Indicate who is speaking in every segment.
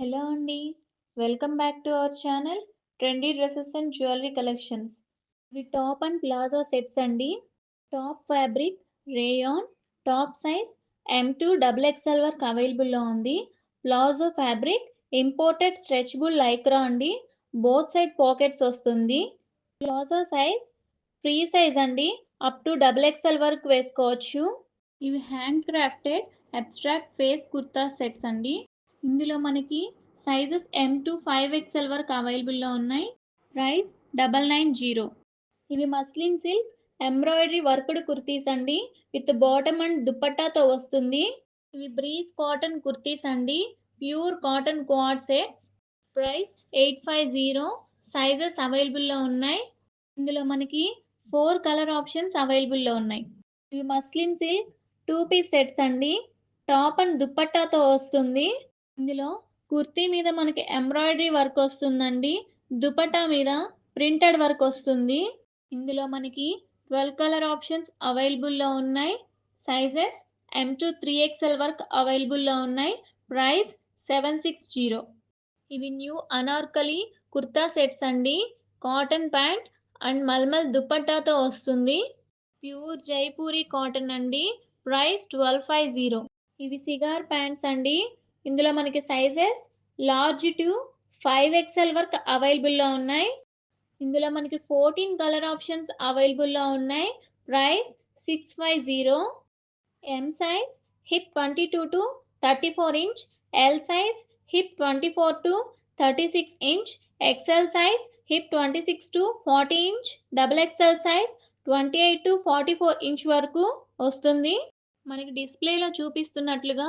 Speaker 1: Hello అండి. Welcome back to our channel trendy dresses and jewellery collections. ఇవి top and palazzo sets అండి. Top fabric rayon, top size M2 double XL వరకు అవైలబుల్లో ఉంది. Palazzo fabric imported stretchable Lycra అండి. Both side pockets వస్తుంది. Palazzo size free size అండి. Up to double XL వరకు వేసుకోవచ్చు. ఇవి hand crafted abstract face kurta sets అండి. ఇందులో మనకి సైజెస్ M2 5XL వరకు అవైలబుల్లో ఉన్నాయి. ప్రైస్ 990. ఇవి muslin silk embroidery worked kurtis అండి. విత్ బాటమ్ అండ్ దుపట్టాతో వస్తుంది. ఇవి బ్రీజ్ కాటన్ కుర్తీస్ అండి. Pure cotton co-ord sets. Price 850. Sizes అవైలబుల్లో ఉన్నాయి. ఇందులో మనకి 4 కలర్ ఆప్షన్స్ అవైలబుల్లో ఉన్నాయి. ఇవి మస్లిన్ సిల్క్ 2 పీస్ సెట్స్ అండి. టాప్ అండ్ దుపట్టాతో వస్తుంది. ఇందులో కుర్తీ మీద మనకి ఎంబ్రాయిడరీ వర్క్ వస్తుందండి. దుపట్టా మీద ప్రింటెడ్ వర్క్ వస్తుంది. ఇందులో మనకి 12 కలర్ ఆప్షన్స్ అవైలబుల్లో ఉన్నాయి. సైజెస్ M2 3XL వరకు అవైలబుల్లో ఉన్నాయి. ప్రైస్ 760. ఇవి న్యూ అనార్కలి కుర్తా సెట్స్ అండి. కాటన్ ప్యాంట్ అండ్ మల్మల్ దుపట్టాతో వస్తుంది. ప్యూర్ జైపూరి కాటన్ అండి. ప్రైస్ 1250. ఇవి సిగార్ ప్యాంట్స్ అండి. ఇందులో మనకి సైజెస్ లార్జ్ టు 5XL వరకు అవైలబుల్లో ఉన్నాయి. ఇందులో మనకి 14 కలర్ ఆప్షన్స్ అవైలబుల్లో ఉన్నాయి. Price 650. M size hip 22 to 34 inch, L size hip 24 to 36 inch, XL size hip 26 to 40 inch, XXL size 28 to 44 inch వరకు వస్తుంది. మనకి డిస్ప్లేలో చూపిస్తున్నట్లుగా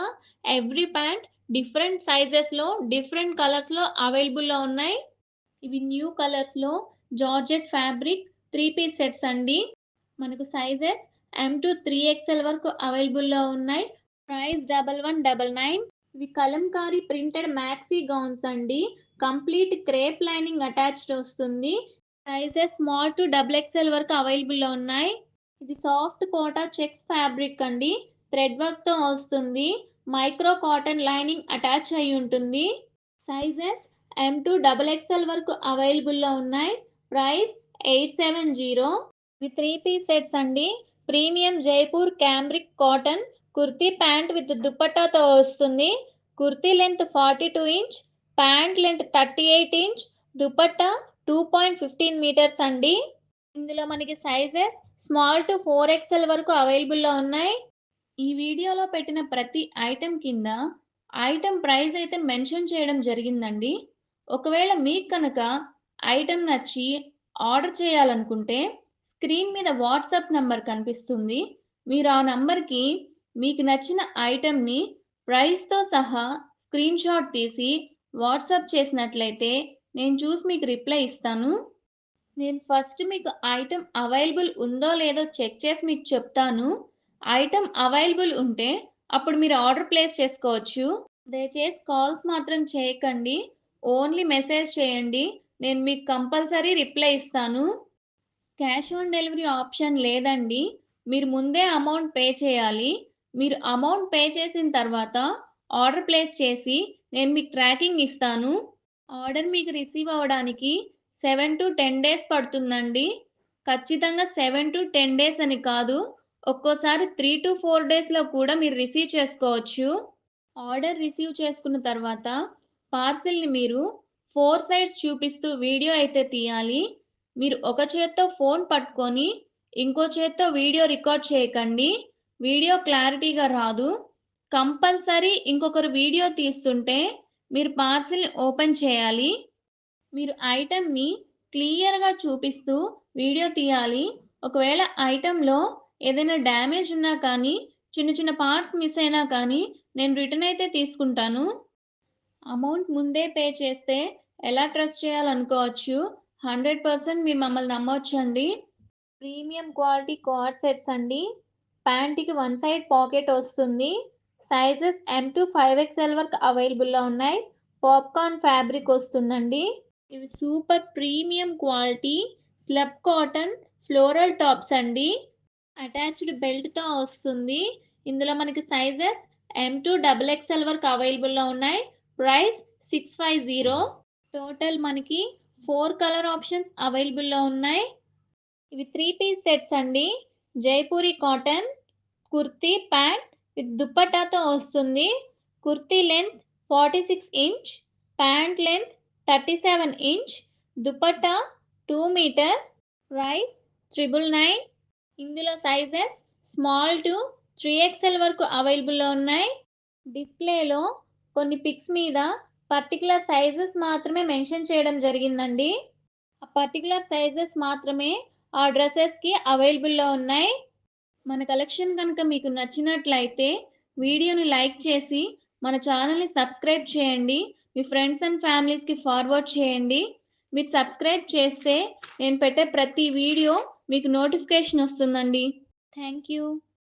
Speaker 1: ఎవ్రీ ప్యాంట్ డిఫరెంట్ సైజెస్లో డిఫరెంట్ కలర్స్లో అవైలబుల్లో ఉన్నాయి. ఇవి న్యూ కలర్స్లో జార్జెట్ ఫ్యాబ్రిక్ 3 పీస్ సెట్స్ అండి. మనకు సైజెస్ M2 3XL వరకు అవైలబుల్లో ఉన్నాయి. ప్రైస్ 1199. ఇవి కలంకారీ ప్రింటెడ్ మ్యాక్సీ గౌన్స్ అండి. కంప్లీట్ క్రేప్ లైనింగ్ అటాచ్డ్ వస్తుంది. సైజెస్ స్మాల్ టు XXL వరకు అవైలబుల్లో ఉన్నాయి. ఇది సాఫ్ట్ కోటా చెక్స్ ఫ్యాబ్రిక్ అండి. థ్రెడ్ వర్క్తో వస్తుంది. మైక్రో కాటన్ లైనింగ్ అటాచ్ అయి ఉంటుంది. సైజెస్ M2 XXL వరకు అవైలబుల్లో ఉన్నాయి. ప్రైస్ 870. ఇవి 3 పీస్ సెట్స్ అండి. Premium Jaipur cambric cotton kurti pant with దుపట్టాతో వస్తుంది. Kurti length 42 inch, pant length 38 inch, dupatta 2.15 metres అండి. ఇందులో మనకి సైజెస్ స్మాల్ టు 4XL వరకు అవైలబుల్లో ఉన్నాయి. ఈ వీడియోలో పెట్టిన ప్రతి ఐటెం కింద ఐటెం ప్రైస్ అయితే మెన్షన్ చేయడం జరిగిందండి. ఒకవేళ మీకు కనుక ఐటెం నచ్చి ఆర్డర్ చేయాలనుకుంటే స్క్రీన్ మీద వాట్సాప్ నంబర్ కనిపిస్తుంది. మీరు ఆ నంబర్కి మీకు నచ్చిన ఐటెంని ప్రైస్తో సహా స్క్రీన్ షాట్ తీసి వాట్సాప్ చేసినట్లయితే నేను చూసి మీకు రిప్లై ఇస్తాను. నేను ఫస్ట్ మీకు ఐటెం అవైలబుల్ ఉందో లేదో చెక్ చేసి మీకు చెప్తాను. ఐటెం అవైలబుల్ ఉంటే అప్పుడు మీరు ఆర్డర్ ప్లేస్ చేసుకోవచ్చు. దయచేసి కాల్స్ మాత్రం చేయకండి. ఓన్లీ మెసేజ్ చేయండి. నేను మీకు కంపల్సరీ రిప్లై ఇస్తాను. క్యాష్ ఆన్ డెలివరీ ఆప్షన్ లేదండి. మీరు ముందే అమౌంట్ పే చేయాలి. మీరు అమౌంట్ పే చేసిన తర్వాత ఆర్డర్ ప్లేస్ చేసి నేను మీకు ట్రాకింగ్ ఇస్తాను. ఆర్డర్ మీకు రిసీవ్ అవ్వడానికి 7 to 10 డేస్ పడుతుందండి. ఖచ్చితంగా 7 to 10 డేస్ అని కాదు. ఒక్కోసారి 3 to 4 డేస్‌లో కూడా మీరు రిసీవ్ చేసుకోవచ్చు. ఆర్డర్ రిసీవ్ చేసుకున్న తర్వాత పార్సెల్‌ని మీరు 4 సైడ్స్ చూపిస్తూ వీడియో అయితే తీయాలి. మీరు ఒక చేత్తో ఫోన్ పట్టుకొని ఇంకో చేత్తో వీడియో రికార్డ్ చేయకండి. వీడియో క్లారిటీగా రాదు. కంపల్సరీ ఇంకొకరు వీడియో తీస్తుంటే మీరు పార్సెల్‌ని ఓపెన్ చేయాలి. మీరు ఐటెంని క్లియర్‌గా చూపిస్తూ వీడియో తీయాలి. ఒకవేళ ఐటెంలో ఏదైనా డ్యామేజ్ ఉన్నా కానీ, చిన్న చిన్న పార్ట్స్ మిస్ అయినా కానీ నేను రిటర్న్ అయితే తీసుకుంటాను. అమౌంట్ ముందే పే చేస్తే ఎలా ట్రస్ట్ చేయాలనుకోవచ్చు. 100% మీరు మమ్మల్ని నమ్మొచ్చండి. ప్రీమియం క్వాలిటీ కార్డ్ సెట్స్ అండి. ప్యాంట్‌కి వన్ సైడ్ పాకెట్ వస్తుంది. సైజెస్ M2 5XL వరకు అవైలబుల్‌లో ఉన్నాయి. పాప్కార్న్ ఫ్యాబ్రిక్ వస్తుందండి. ఇవి super premium quality slub cotton floral tops అండి. అటాచ్డ్ బెల్ట్‌తో వస్తుంది. ఇందులో మనకి సైజెస్ M2 XXL వరకు అవైలబుల్‌లో ఉన్నాయి. ప్రైస్ 650. టోటల్ మనకి 4 కలర్ ఆప్షన్స్ అవైలబుల్లో ఉన్నాయి. ఇవి 3 పీస్ సెట్స్ అండి. Jaipuri cotton kurti pant with దుప్పటాతో వస్తుంది. Kurti length 46 inch, pant length 37 inch, dupatta 2 metres, price 999. ఇందులో సైజెస్ స్మాల్ టు 3XL వరకు అవైలబుల్లో ఉన్నాయి. డిస్ప్లేలో కొన్ని పిక్స్ మీద పర్టికులర్ సైజెస్ మాత్రమే మెన్షన్ చేయడం జరిగిందండి. ఆ పర్టికులర్ సైజెస్ మాత్రమే ఆ డ్రెస్సెస్కి అవైలబుల్లో ఉన్నాయి. మన కలెక్షన్ కనుక మీకు నచ్చినట్లయితే వీడియోని లైక్ చేసి మన ఛానల్ని సబ్స్క్రైబ్ చేయండి. మీ ఫ్రెండ్స్ అండ్ ఫ్యామిలీస్కి ఫార్వర్డ్ చేయండి. మీరు సబ్స్క్రైబ్ చేస్తే నేను పెట్టే ప్రతి వీడియో మీకు నోటిఫికేషన్ వస్తుందండి. Thank you.